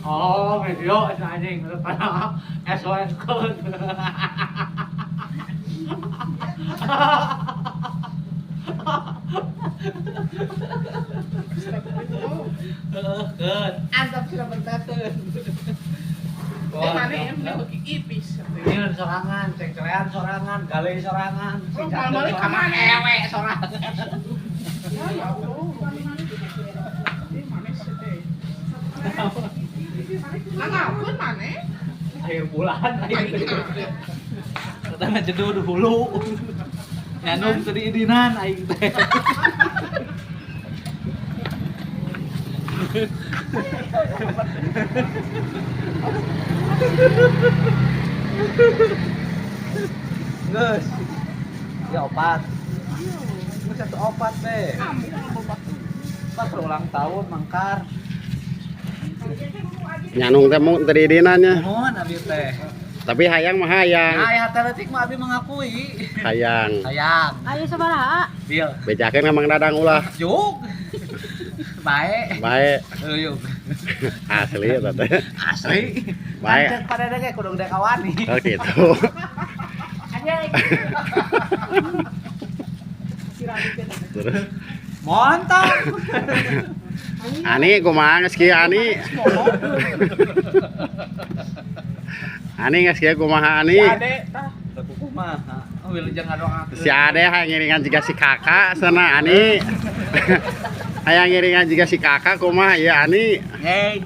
Oh, video anjing pada SOS code. Antap sudah bertaten. Mana yang beli ipis. Ini sorangan, cengcerean sorangan, galei sorangan. Oh, balik ke mana? Ewe sorangan. Ya Allah. Ini mana sih teh? Ngapun mana? Akhir bulan, katanya jenuh dulu. Nyanum tadi idinan aing teh. Geus. Ya opat. Geus satu opat teh. Pas ulang tahun mangkar. Nyanung teh mau tadi dinanya. Mohon abi teh. Tapi hayang mah hayang. Nah, ya teletik mah abi mengakui. Hayang. Sayang. Ayo sabaraha? Deal. Bejakeun ka Mang Dadang ulah. Juk. Baik. Bae. Yuk. Asli eta teh. Asli. Baik. Pancen pada dege kudu gede kawani. Oh gitu. Terus Montong. Ani kumaha geus kieu Ani? Ani geus kieu kumaha Ani? Ade tah. Teu kumaha. Wilujeng ngadoakeun. Si Ade hayang ngiringan jiga si Kakak sana Ani. Hayang ngiringan jiga si Kakak kumaha ieu Ani? Hei.